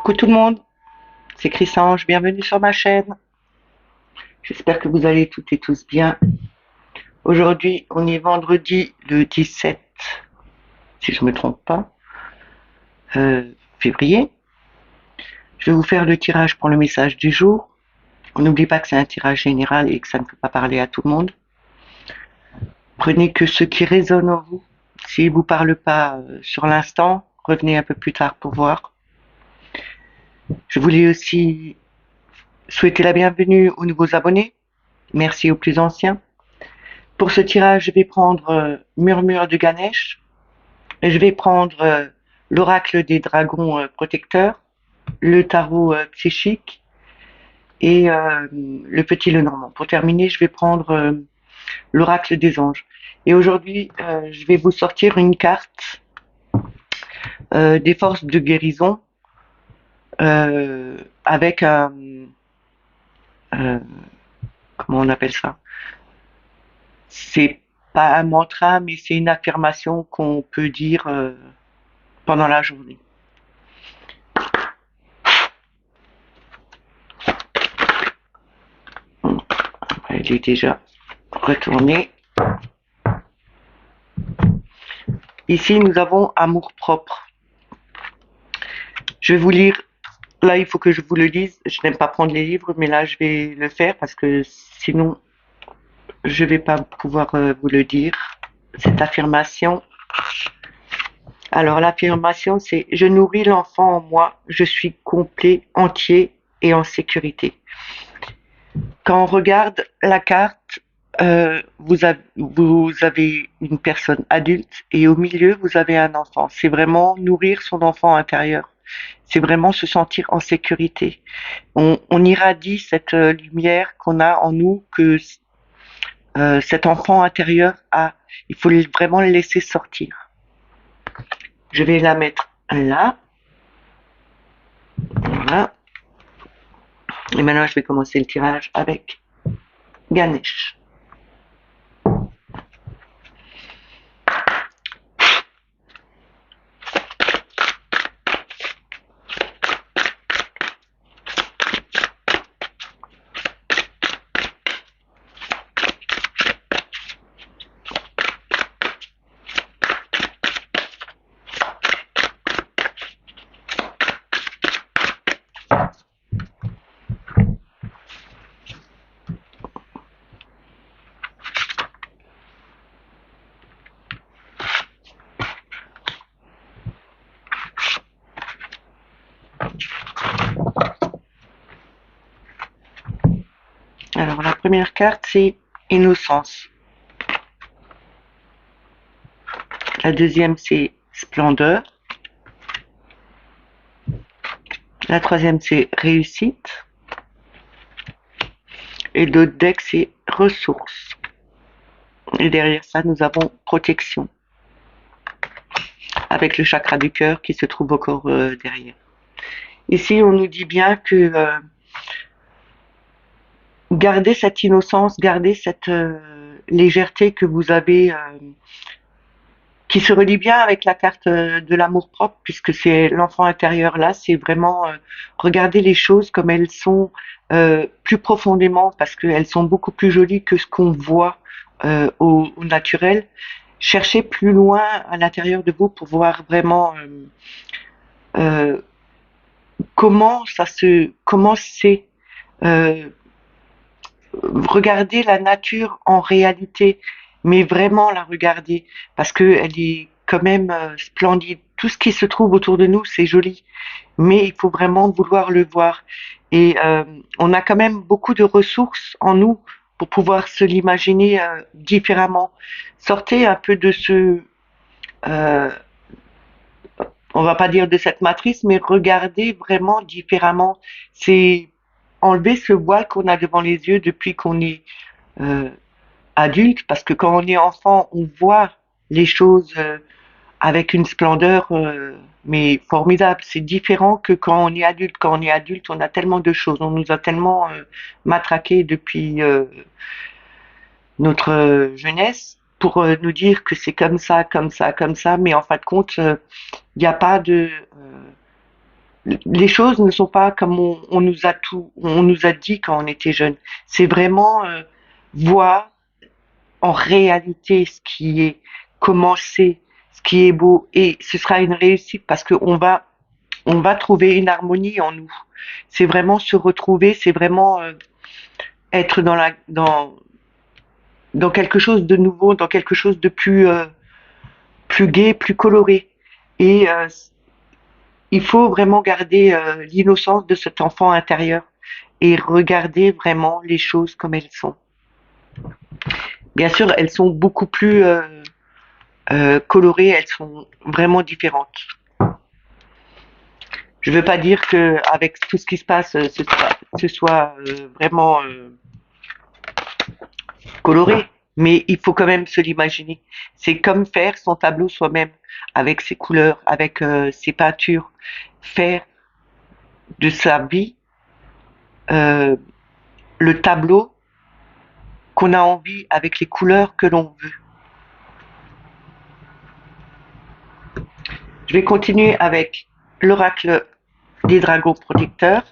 Coucou tout le monde, c'est Chris-Ange, bienvenue sur ma chaîne. J'espère que vous allez toutes et tous bien. Aujourd'hui, on est vendredi le 17, si je ne me trompe pas, février. Je vais vous faire le tirage pour le message du jour. On n'oublie pas que c'est un tirage général et que ça ne peut pas parler à tout le monde. Prenez que ce qui résonne en vous. S'il ne vous parle pas sur l'instant, revenez un peu plus tard pour voir. Je voulais aussi souhaiter la bienvenue aux nouveaux abonnés. Merci aux plus anciens. Pour ce tirage, je vais prendre Murmure de Ganesh, je vais prendre l'oracle des dragons protecteurs, le tarot psychique et le petit Lenormand. Pour terminer, je vais prendre l'oracle des anges. Et aujourd'hui, je vais vous sortir une carte des forces de guérison avec un... comment on appelle ça? C'est pas un mantra, mais c'est une affirmation qu'on peut dire pendant la journée. Elle est déjà retournée. Ici, nous avons amour propre. Je vais vous lire. Là, il faut que je vous le dise. Je n'aime pas prendre les livres, mais là, je vais le faire parce que sinon, je vais pas pouvoir vous le dire. Cette affirmation. Alors, l'affirmation, c'est: je nourris l'enfant en moi. Je suis complet, entier et en sécurité. Quand on regarde la carte, vous avez une personne adulte et au milieu, vous avez un enfant. C'est vraiment nourrir son enfant intérieur. C'est vraiment se sentir en sécurité. On irradie cette lumière qu'on a en nous, que cet enfant intérieur a. Il faut vraiment le laisser sortir. Je vais la mettre là. Voilà. Et maintenant, je vais commencer le tirage avec Ganesh. Alors, la première carte, c'est Innocence. La deuxième, c'est Splendeur. La troisième, c'est Réussite. Et le deck, c'est Ressources. Et derrière ça, nous avons Protection. Avec le chakra du cœur qui se trouve encore derrière. Ici, on nous dit bien que gardez cette innocence, gardez cette légèreté que vous avez, qui se relie bien avec la carte de l'amour-propre, puisque c'est l'enfant intérieur là, c'est vraiment regarder les choses comme elles sont plus profondément, parce qu'elles sont beaucoup plus jolies que ce qu'on voit au naturel. Cherchez plus loin à l'intérieur de vous pour voir vraiment euh, comment c'est regarder la nature en réalité, mais vraiment la regarder, parce que elle est quand même splendide. Tout ce qui se trouve autour de nous, c'est joli, mais il faut vraiment vouloir le voir. Et on a quand même beaucoup de ressources en nous pour pouvoir se l'imaginer différemment. Sortez un peu de euh, on va pas dire de cette matrice, mais regardez vraiment différemment. C'est enlever ce voile qu'on a devant les yeux depuis qu'on est euh, adulte, parce que quand on est enfant, on voit les choses avec une splendeur mais formidable. C'est différent que quand on est adulte. Quand on est adulte, on a tellement de choses, on nous a tellement matraqués depuis notre jeunesse pour nous dire que c'est comme ça, comme ça, comme ça, mais en fin de compte, il n'y a pas de les choses ne sont pas comme on nous a dit quand on était jeune. C'est vraiment voir en réalité ce qui est, comment c'est, ce qui est beau, et ce sera une réussite parce on va trouver une harmonie en nous. C'est vraiment se retrouver, c'est vraiment être dans quelque chose de nouveau, dans quelque chose de plus gai, plus coloré. Et il faut vraiment garder l'innocence de cet enfant intérieur et regarder vraiment les choses comme elles sont. Bien sûr, elles sont beaucoup plus colorées, elles sont vraiment différentes. Je ne veux pas dire que avec tout ce qui se passe, ce soit vraiment coloré, mais il faut quand même se l'imaginer. C'est comme faire son tableau soi-même, avec ses couleurs, avec ses peintures, faire de sa vie euh, le tableau qu'on a envie avec les couleurs que l'on veut. Je vais continuer avec l'oracle des dragons protecteurs.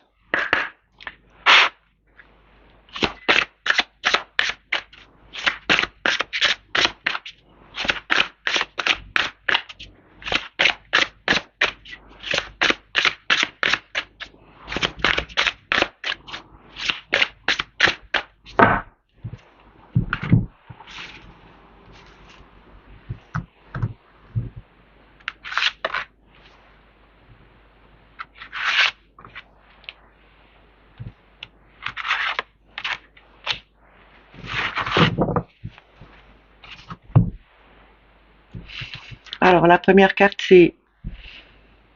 Alors la première carte c'est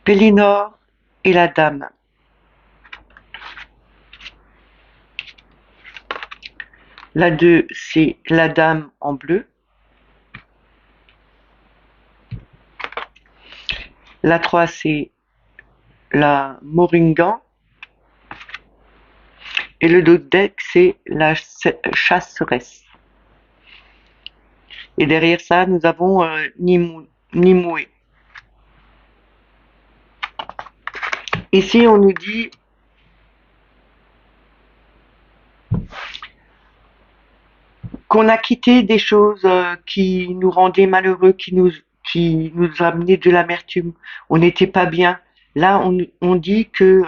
Pélinor et la Dame. La 2 c'est la Dame en bleu. La 3 c'est la Moringan. Et le dos de deck c'est la Chasseresse. Et derrière ça nous avons Nimue. Ici on nous dit qu'on a quitté des choses qui nous rendaient malheureux, qui nous amenaient de l'amertume. On n'était pas bien. Là, on dit que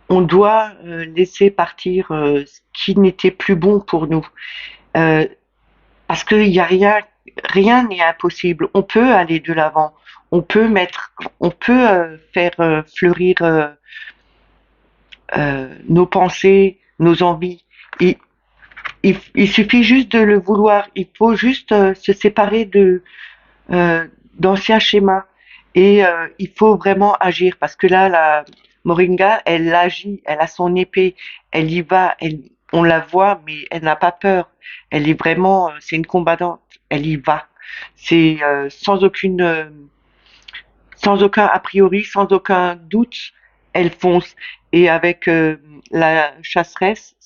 on doit laisser partir ce qui n'était plus bon pour nous. Euh, Parce qu'il y a rien n'est impossible. On peut aller de l'avant. On peut faire fleurir nos pensées, nos envies. Et il suffit juste de le vouloir. Il faut juste se séparer de d'anciens schémas et il faut vraiment agir parce que là, la Moringa, elle agit, elle a son épée, elle y va, on la voit, mais elle n'a pas peur. Elle est vraiment, c'est une combattante. Elle y va. C'est sans aucun a priori, sans aucun doute, elle fonce. Et avec la chasseresse,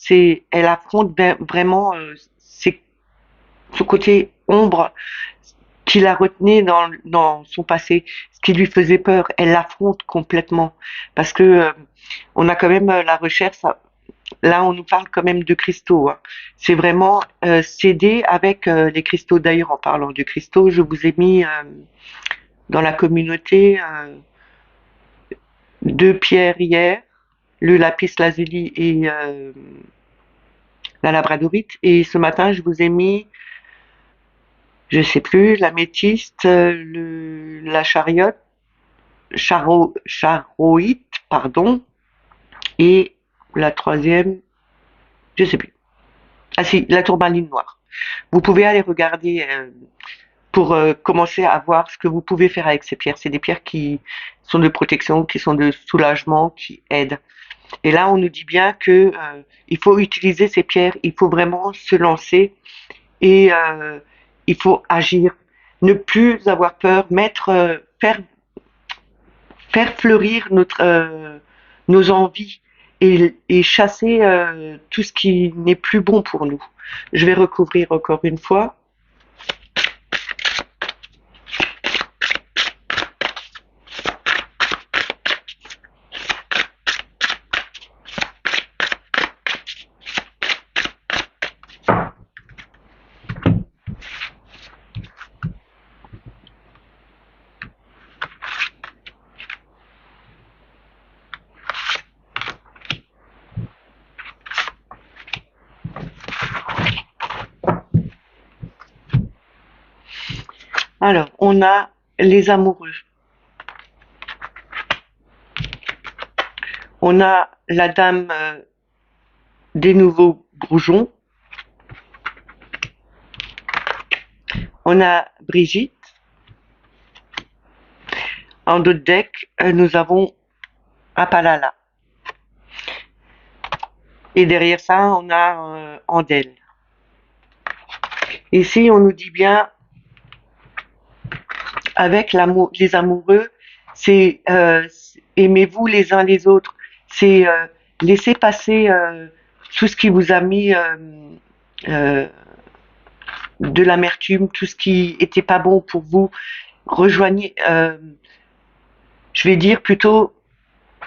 elle affronte vraiment ce côté ombre qui la retenait dans son passé, ce qui lui faisait peur. Elle l'affronte complètement parce que on a quand même la recherche. Là, on nous parle quand même de cristaux. Hein. C'est vraiment s'aider avec les cristaux. D'ailleurs, en parlant de cristaux, je vous ai mis dans la communauté deux pierres hier, le lapis lazuli et la labradorite. Et ce matin, je vous ai mis, je sais plus, l'améthyste, la charoïte, pardon, et la troisième, je sais plus. Ah si, la tourmaline noire. Vous pouvez aller regarder pour commencer à voir ce que vous pouvez faire avec ces pierres. C'est des pierres qui sont de protection, qui sont de soulagement, qui aident. Et là, on nous dit bien que il faut utiliser ces pierres, il faut vraiment se lancer et il faut agir, ne plus avoir peur, faire fleurir nos envies et chasser tout ce qui n'est plus bon pour nous. Je vais recouvrir encore une fois. Alors, on a les amoureux. On a la dame des nouveaux bourgeons. On a Brigitte. En d'autres decks, nous avons Apalala. Et derrière ça, on a Andel. Ici, on nous dit bien, avec l'amour, les amoureux, c'est aimez-vous les uns les autres. C'est laisser passer tout ce qui vous a mis euh, de l'amertume, tout ce qui était pas bon pour vous. Rejoignez, je vais dire plutôt,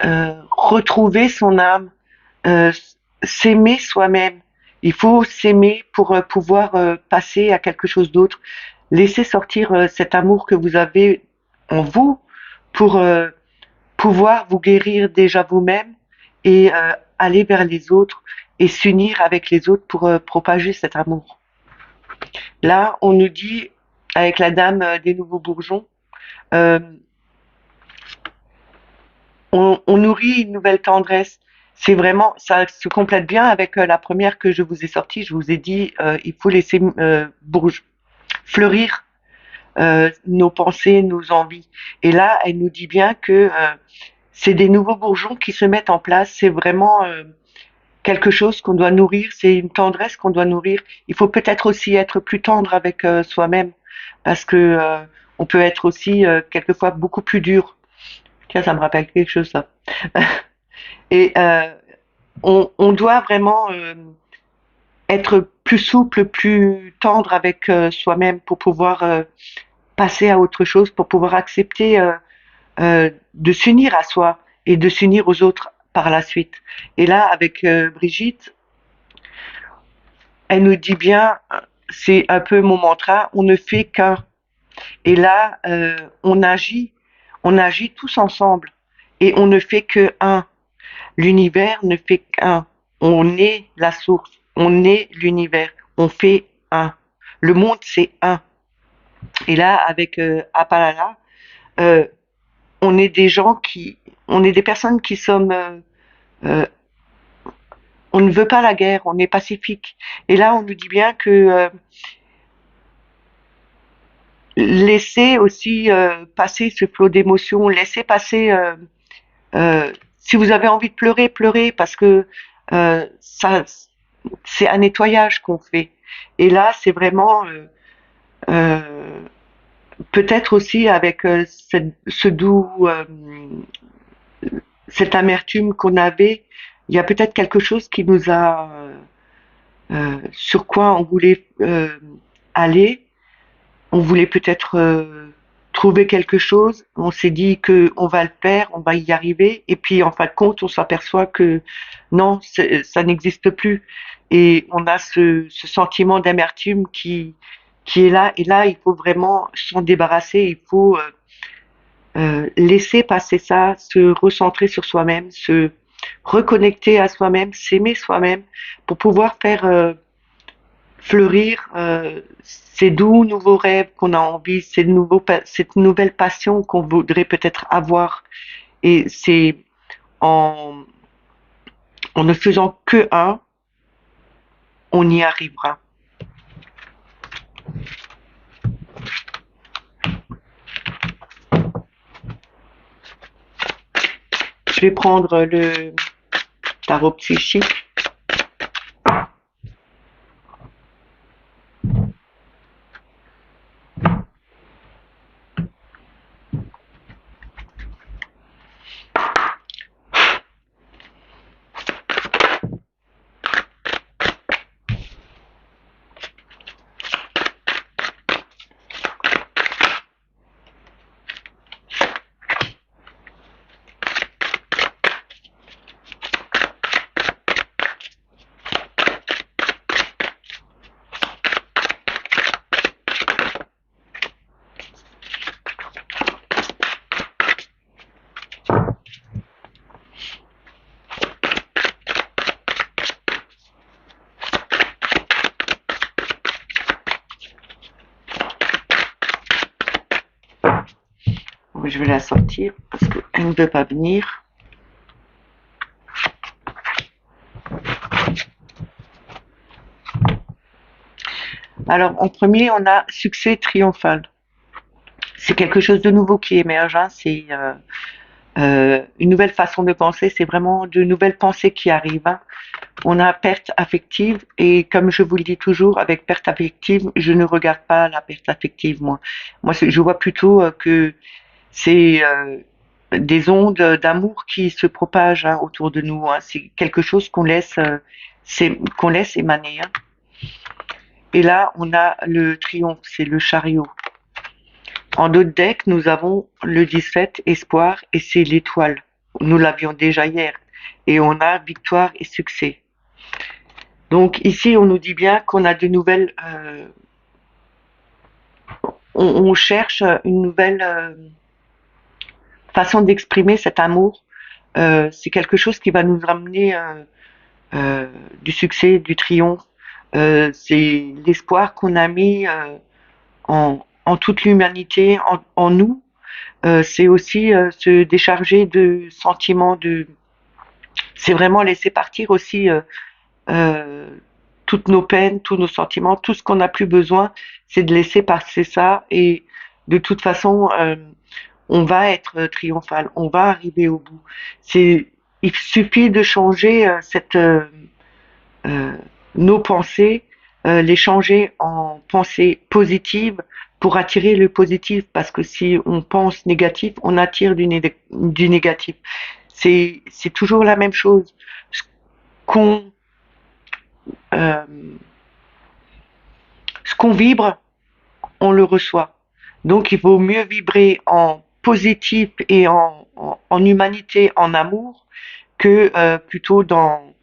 retrouver son âme, euh, s'aimer soi-même. Il faut s'aimer pour pouvoir passer à quelque chose d'autre. Laisser sortir cet amour que vous avez en vous pour pouvoir vous guérir déjà vous-même et aller vers les autres et s'unir avec les autres pour propager cet amour. Là, on nous dit, avec la dame des nouveaux bourgeons, euh, on nourrit une nouvelle tendresse. C'est vraiment, ça se complète bien avec la première que je vous ai sortie. Je vous ai dit, il faut laisser fleurir nos pensées, nos envies. Et là, elle nous dit bien que c'est des nouveaux bourgeons qui se mettent en place. C'est vraiment quelque chose qu'on doit nourrir. C'est une tendresse qu'on doit nourrir. Il faut peut-être aussi être plus tendre avec soi-même parce que on peut être aussi quelquefois beaucoup plus dur. Tiens, ça me rappelle quelque chose ça. Et on doit vraiment être plus souple, plus tendre avec soi-même pour pouvoir passer à autre chose, pour pouvoir accepter de s'unir à soi et de s'unir aux autres par la suite. Et là, avec Brigitte, elle nous dit bien, c'est un peu mon mantra, on ne fait qu'un. Et là, on agit tous ensemble et on ne fait que un. L'univers ne fait qu'un. On est la source, on est l'univers, on fait un. Le monde, c'est un. Et là, avec Apalala, euh, on est des gens on est des personnes qui sommes, euh, on ne veut pas la guerre, on est pacifique. Et là, on nous dit bien que laisser aussi passer ce flot d'émotions, laisser passer, si vous avez envie de pleurer, pleurez, parce que ça, c'est un nettoyage qu'on fait. Et là, c'est vraiment euh, peut-être aussi avec ce doux, cette amertume qu'on avait, il y a peut-être quelque chose qui nous a, sur quoi on voulait aller. On voulait peut-être trouver quelque chose. On s'est dit que on va le faire, on va y arriver. Et puis en fin de compte, on s'aperçoit que non, ça n'existe plus. Et on a ce sentiment d'amertume qui est là. Et là, il faut vraiment s'en débarrasser. Il faut laisser passer ça, se recentrer sur soi-même, se reconnecter à soi-même, s'aimer soi-même pour pouvoir faire fleurir ces doux nouveaux rêves qu'on a envie, cette nouvelle passion qu'on voudrait peut-être avoir. Et c'est en, en ne faisant que un, on y arrivera. Je vais prendre le tarot psychique. Je vais la sortir parce qu'elle ne veut pas venir. Alors, en premier, on a succès triomphal. C'est quelque chose de nouveau qui émerge, hein. C'est une nouvelle façon de penser, c'est vraiment de nouvelles pensées qui arrivent, hein. On a perte affective et comme je vous le dis toujours, avec perte affective, je ne regarde pas la perte affective, moi. Moi, je vois plutôt que c'est des ondes d'amour qui se propagent, hein, autour de nous, hein. C'est quelque chose qu'on laisse émaner, hein. Et là, on a le triomphe, c'est le chariot. En d'autres decks, nous avons le 17, espoir, et c'est l'étoile. Nous l'avions déjà hier. Et on a victoire et succès. Donc ici, on nous dit bien qu'on a de nouvelles... on cherche une nouvelle façon d'exprimer cet amour. C'est quelque chose qui va nous ramener du succès, du triomphe. C'est l'espoir qu'on a mis en toute l'humanité, en nous. C'est aussi se décharger de sentiments de... C'est vraiment laisser partir aussi euh, toutes nos peines, tous nos sentiments, tout ce qu'on n'a plus besoin, c'est de laisser passer ça et de toute façon, on va être triomphal, on va arriver au bout. Il suffit de changer euh, nos pensées, les changer en pensées positives pour attirer le positif, parce que si on pense négatif, on attire du négatif. C'est toujours la même chose. Ce qu'on euh, ce qu'on vibre, on le reçoit. Donc il vaut mieux vibrer en positif et en humanité, en amour, que plutôt dans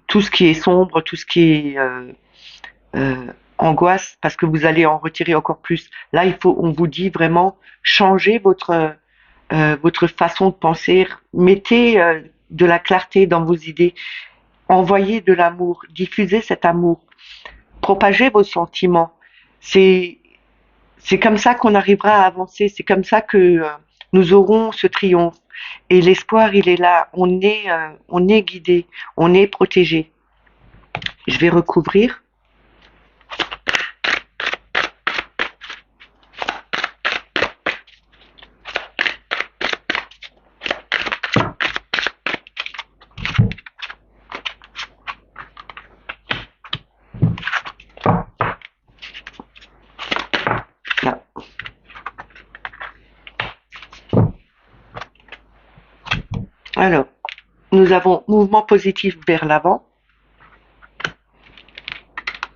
tout ce qui est sombre, tout ce qui est angoisse, parce que vous allez en retirer encore plus. Là, on vous dit vraiment, changez votre façon de penser, mettez de la clarté dans vos idées, envoyez de l'amour, diffusez cet amour, propagez vos sentiments. C'est c'est comme ça qu'on arrivera à avancer. C'est comme ça que nous aurons ce triomphe. Et l'espoir, il est là. On est guidé, on est protégé. Je vais recouvrir. Là. Alors, nous avons mouvement positif vers l'avant,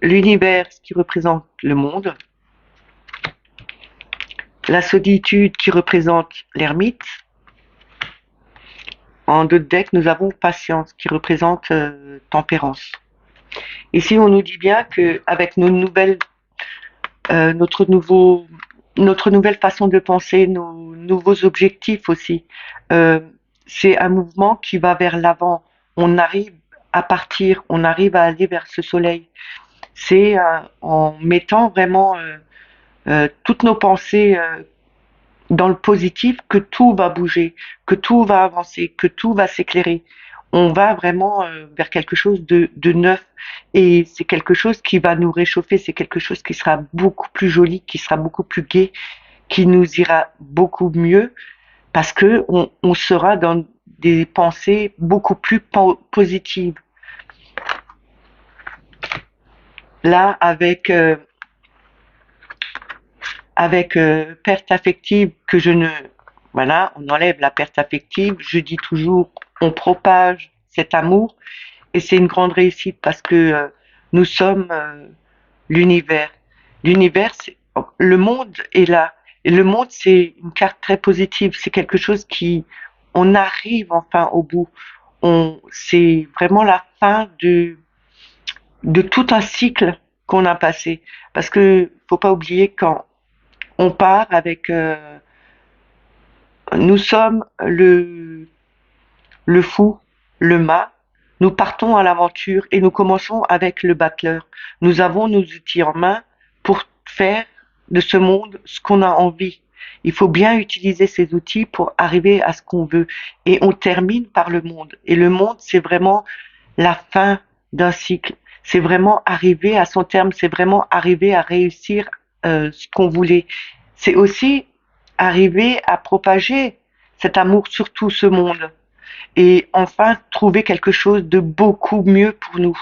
l'univers qui représente le monde, la solitude qui représente l'ermite. En d'autres decks, nous avons patience qui représente tempérance. Ici, on nous dit bien que avec euh, notre nouveau, notre nouvelle façon de penser, nos nouveaux objectifs aussi, euh, c'est un mouvement qui va vers l'avant. On arrive à partir, on arrive à aller vers ce soleil. C'est en mettant vraiment toutes nos pensées dans le positif que tout va bouger, que tout va avancer, que tout va s'éclairer. On va vraiment vers quelque chose de neuf et c'est quelque chose qui va nous réchauffer, c'est quelque chose qui sera beaucoup plus joli, qui sera beaucoup plus gai, qui nous ira beaucoup mieux parce que on sera dans des pensées beaucoup plus positives. Là, avec perte affective que je ne... Voilà, on enlève la perte affective. Je dis toujours, on propage cet amour et c'est une grande réussite parce que nous sommes l'univers. L'univers, le monde est là. Et le monde, c'est une carte très positive. C'est quelque chose qui... On arrive enfin au bout. C'est vraiment la fin de tout un cycle qu'on a passé. Parce que faut pas oublier quand on part avec... nous sommes le fou, le mât. Nous partons à l'aventure et nous commençons avec le battleur. Nous avons nos outils en main pour faire de ce monde ce qu'on a envie. Il faut bien utiliser ces outils pour arriver à ce qu'on veut. Et on termine par le monde. Et le monde, c'est vraiment la fin d'un cycle. C'est vraiment arriver à son terme. C'est vraiment arriver à réussir ce qu'on voulait. C'est aussi arriver à propager cet amour sur tout ce monde. Et enfin, trouver quelque chose de beaucoup mieux pour nous.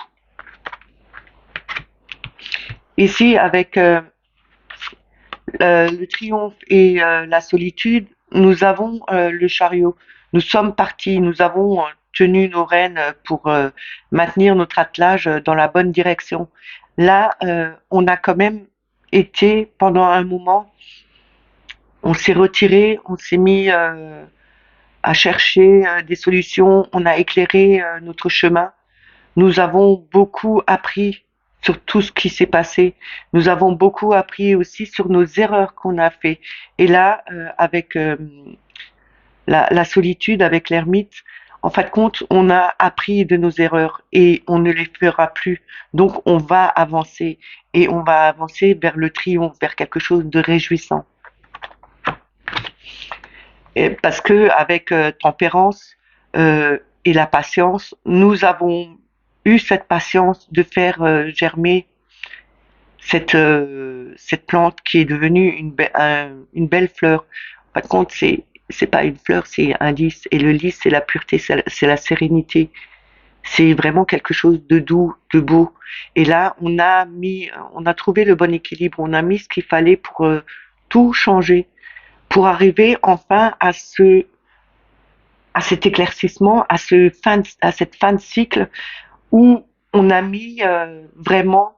Ici, avec le triomphe et la solitude, nous avons le chariot. Nous sommes partis, nous avons tenu nos rênes pour maintenir notre attelage dans la bonne direction. Là, on a quand même été pendant un moment, on s'est retiré, on s'est mis à chercher des solutions, on a éclairé notre chemin. Nous avons beaucoup appris sur tout ce qui s'est passé. Nous avons beaucoup appris aussi sur nos erreurs qu'on a fait. Et là, avec la solitude, avec l'ermite, en fin de compte, on a appris de nos erreurs et on ne les fera plus. Donc, on va avancer et on va avancer vers le triomphe, vers quelque chose de réjouissant. Et parce que avec tempérance et la patience, nous avons eu cette patience de faire germer cette plante qui est devenue une belle fleur. Par contre, c'est pas une fleur, c'est un lys. Et le lys, c'est la pureté, c'est la sérénité. C'est vraiment quelque chose de doux, de beau. Et là, on a trouvé le bon équilibre. On a mis ce qu'il fallait pour tout changer, pour arriver enfin à cet éclaircissement, à cette fin de cycle où on a mis vraiment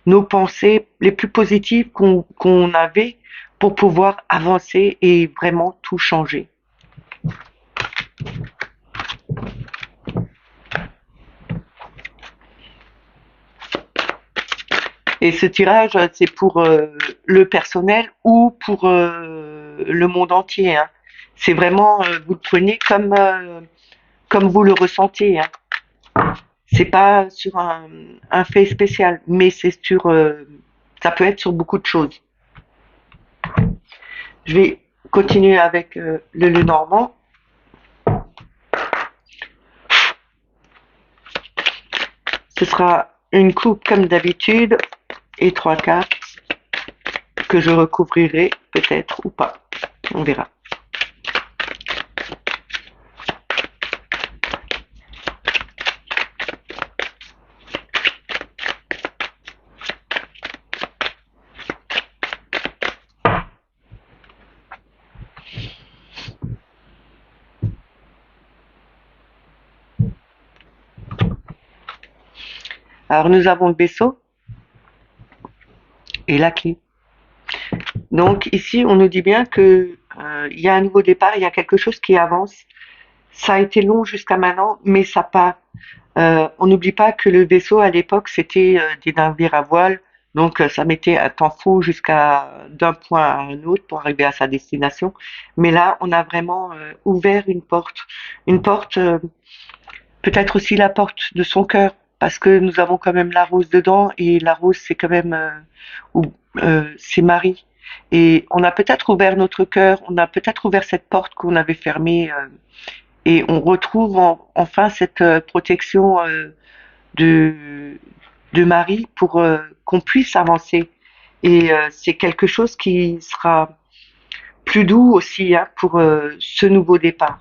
nos pensées les plus positives qu'on avait pour pouvoir avancer et vraiment tout changer. Et ce tirage, c'est pour le personnel ou pour le monde entier. Hein. C'est vraiment, vous le prenez comme vous le ressentez. Hein. C'est pas sur un fait spécial, mais c'est sur, ça peut être sur beaucoup de choses. Je vais continuer avec le Lenormand. Ce sera une coupe comme d'habitude et 3 cartes que je recouvrirai peut-être ou pas. On verra. Alors nous avons le vaisseau et la clé. Donc ici, on nous dit bien que il y a un nouveau départ, il y a quelque chose qui avance. Ça a été long jusqu'à maintenant, mais ça part. On n'oublie pas que le vaisseau à l'époque c'était des navires à voile, donc ça mettait un temps fou jusqu'à d'un point à un autre pour arriver à sa destination. Mais là, on a vraiment ouvert une porte, peut-être aussi la porte de son cœur, parce que nous avons quand même la rose dedans et la rose c'est quand même c'est Marie. Et on a peut-être ouvert notre cœur, on a peut-être ouvert cette porte qu'on avait fermée et on retrouve enfin cette protection de, de Marie pour qu'on puisse avancer. Et c'est quelque chose qui sera plus doux aussi hein, pour ce nouveau départ.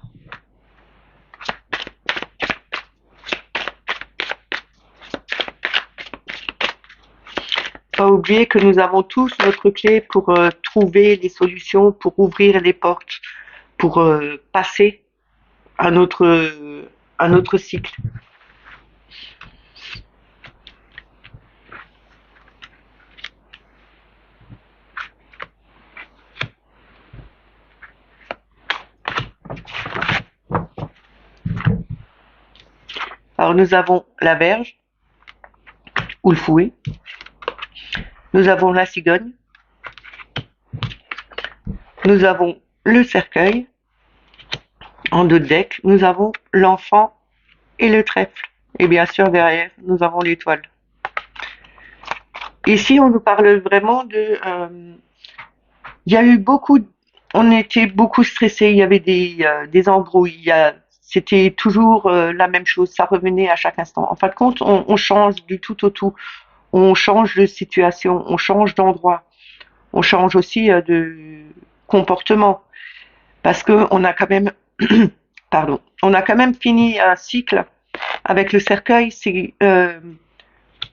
Pas oublier que nous avons tous notre clé pour trouver les solutions, pour ouvrir les portes, pour passer à un autre cycle. Alors nous avons la verge ou le fouet, nous avons la cigogne, nous avons le cercueil, en dos de deck, nous avons l'enfant et le trèfle. Et bien sûr derrière, nous avons l'étoile. Ici, on nous parle vraiment de... il y a eu beaucoup... on était beaucoup stressés, il y avait des embrouilles, c'était toujours la même chose, ça revenait à chaque instant. En fin de compte, on change du tout au tout, on change de situation, on change d'endroit, on change aussi de comportement, parce que on a quand même, pardon, on a quand même fini un cycle avec le cercueil.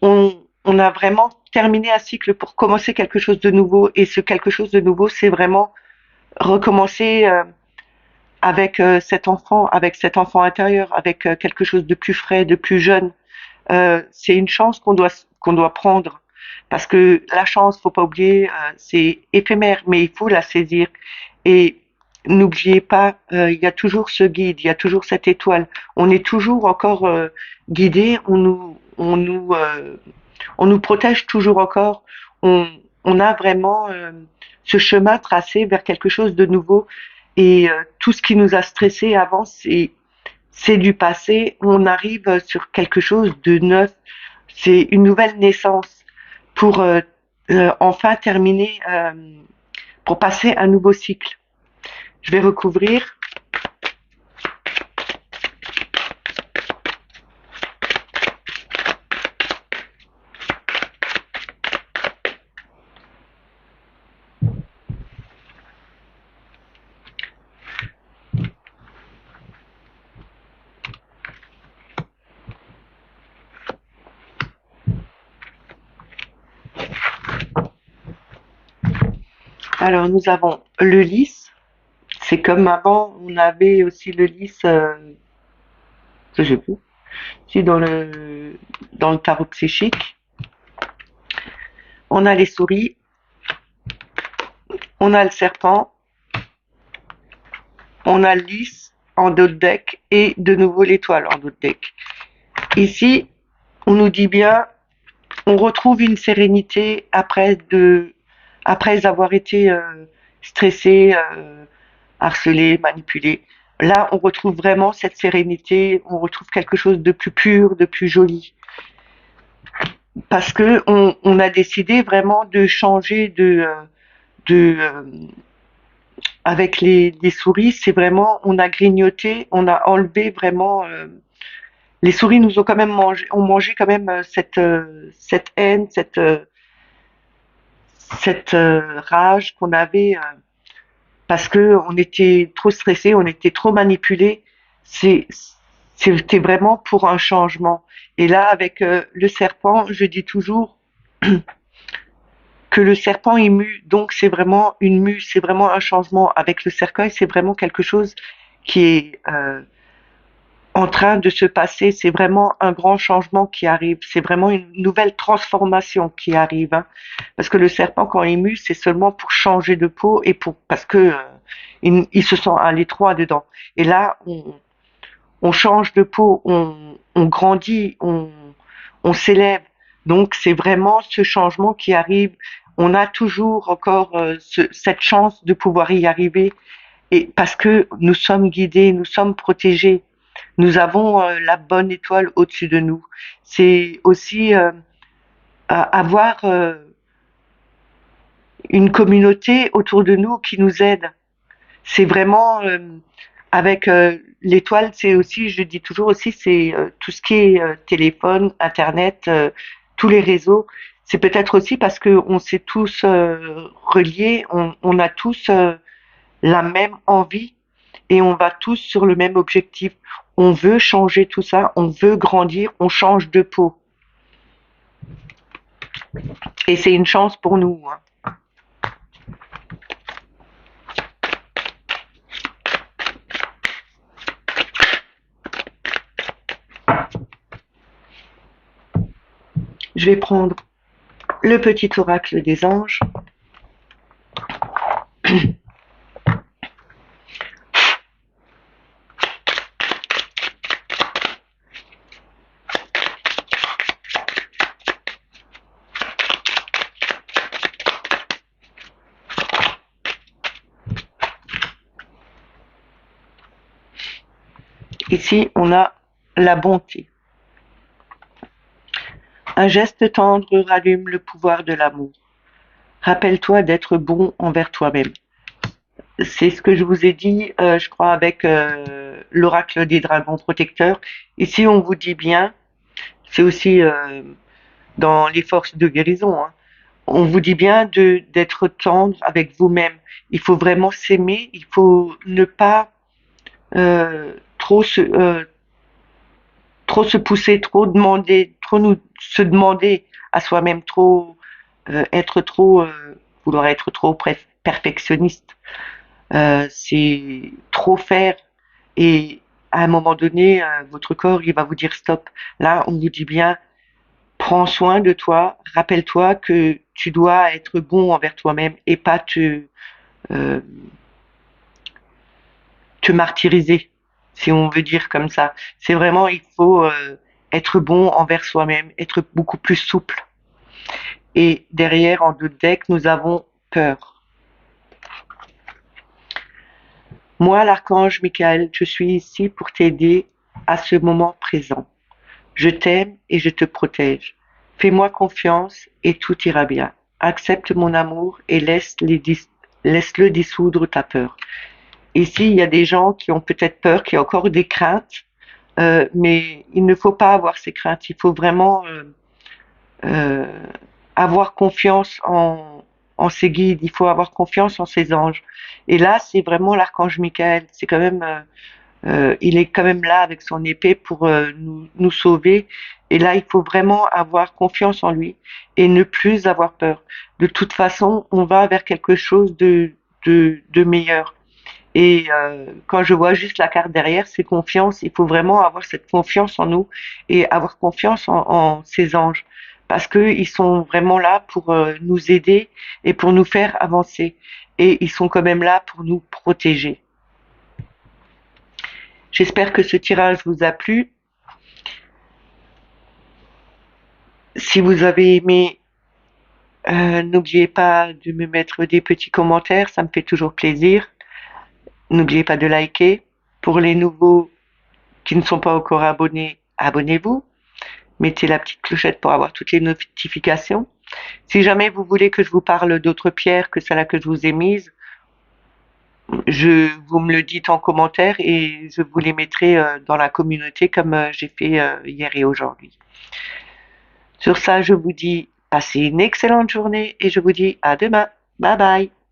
On a vraiment terminé un cycle pour commencer quelque chose de nouveau, et ce quelque chose de nouveau, c'est vraiment recommencer avec cet enfant intérieur, avec quelque chose de plus frais, de plus jeune. C'est une chance qu'on doit prendre, parce que la chance, faut pas oublier, c'est éphémère, mais il faut la saisir. Et n'oubliez pas, il y a toujours ce guide, il y a toujours cette étoile. On est toujours encore guidé, on nous protège toujours encore. On, on a vraiment ce chemin tracé vers quelque chose de nouveau. Et tout ce qui nous a stressé avant, c'est du passé. On arrive sur quelque chose de neuf. C'est une nouvelle naissance pour enfin terminer, pour passer un nouveau cycle. Je vais recouvrir. Alors nous avons le lys. C'est comme avant, on avait aussi le lys, je sais plus, si dans le tarot psychique. On a les souris, on a le serpent, on a le lys en dos de deck et de nouveau l'étoile en dos de deck. Ici, on nous dit bien, on retrouve une sérénité après avoir été stressé, harcelé, manipulé. Là, on retrouve vraiment cette sérénité, on retrouve quelque chose de plus pur, de plus joli. Parce que on a décidé vraiment de changer avec les souris, c'est vraiment, on a grignoté, on a enlevé vraiment. Les souris nous ont quand même ont mangé quand même cette haine, cette rage qu'on avait parce que on était trop stressé, on était trop manipulé. C'est, C'était vraiment pour un changement. Et là, avec le serpent, je dis toujours que le serpent est mu, donc c'est vraiment une mue, c'est vraiment un changement. Avec le cercueil, c'est vraiment quelque chose qui est en train de se passer, c'est vraiment un grand changement qui arrive, c'est vraiment une nouvelle transformation qui arrive, hein. Parce que le serpent, quand il mue, c'est seulement pour changer de peau et parce que il se sent à l'étroit dedans. Et là, on change de peau, on grandit, on s'élève. Donc c'est vraiment ce changement qui arrive. On a toujours encore cette chance de pouvoir y arriver, et parce que nous sommes guidés, nous sommes protégés, nous avons la bonne étoile au-dessus de nous. C'est aussi avoir une communauté autour de nous qui nous aide. C'est vraiment avec l'étoile, c'est aussi, je dis toujours aussi, c'est tout ce qui est téléphone, internet, tous les réseaux. C'est peut-être aussi parce que on s'est tous reliés, on a tous la même envie et on va tous sur le même objectif. On veut changer tout ça, on veut grandir, on change de peau. Et c'est une chance pour nous, hein. Je vais prendre le petit oracle des anges. Ici, on a la bonté. Un geste tendre rallume le pouvoir de l'amour. Rappelle-toi d'être bon envers toi-même. C'est ce que je vous ai dit, je crois, avec l'oracle des dragons protecteurs. Ici, on vous dit bien, c'est aussi dans les forces de guérison, hein, on vous dit bien d'être tendre avec vous-même. Il faut vraiment s'aimer, il faut ne pas trop se pousser, trop demander, se demander à soi-même, trop être trop vouloir être trop perfectionniste. C'est trop faire et à un moment donné, votre corps il va vous dire stop. Là, on vous dit bien prends soin de toi, rappelle-toi que tu dois être bon envers toi-même et pas euh, te martyriser, si on veut dire comme ça. C'est vraiment, il faut être bon envers soi-même, être beaucoup plus souple. Et derrière, en deux decks, nous avons peur. Moi, l'archange Michael, je suis ici pour t'aider à ce moment présent. Je t'aime et je te protège. Fais-moi confiance et tout ira bien. Accepte mon amour et laisse-le dissoudre ta peur. Ici, il y a des gens qui ont peut-être peur, qui ont encore des craintes, mais il ne faut pas avoir ces craintes. Il faut vraiment euh, avoir confiance en ses guides. Il faut avoir confiance en ses anges. Et là, c'est vraiment l'archange Michael. C'est quand même, il est quand même là avec son épée pour nous sauver. Et là, il faut vraiment avoir confiance en lui et ne plus avoir peur. De toute façon, on va vers quelque chose de meilleur. Et quand je vois juste la carte derrière, c'est confiance. Il faut vraiment avoir cette confiance en nous et avoir confiance en ces anges parce qu'ils sont vraiment là pour nous aider et pour nous faire avancer. Et ils sont quand même là pour nous protéger. J'espère que ce tirage vous a plu. Si vous avez aimé, n'oubliez pas de me mettre des petits commentaires, ça me fait toujours plaisir. N'oubliez pas de liker. Pour les nouveaux qui ne sont pas encore abonnés, abonnez-vous. Mettez la petite clochette pour avoir toutes les notifications. Si jamais vous voulez que je vous parle d'autres pierres que celle que je vous ai mise, vous me le dites en commentaire et je vous les mettrai dans la communauté comme j'ai fait hier et aujourd'hui. Sur ça, je vous dis passez une excellente journée et je vous dis à demain. Bye bye.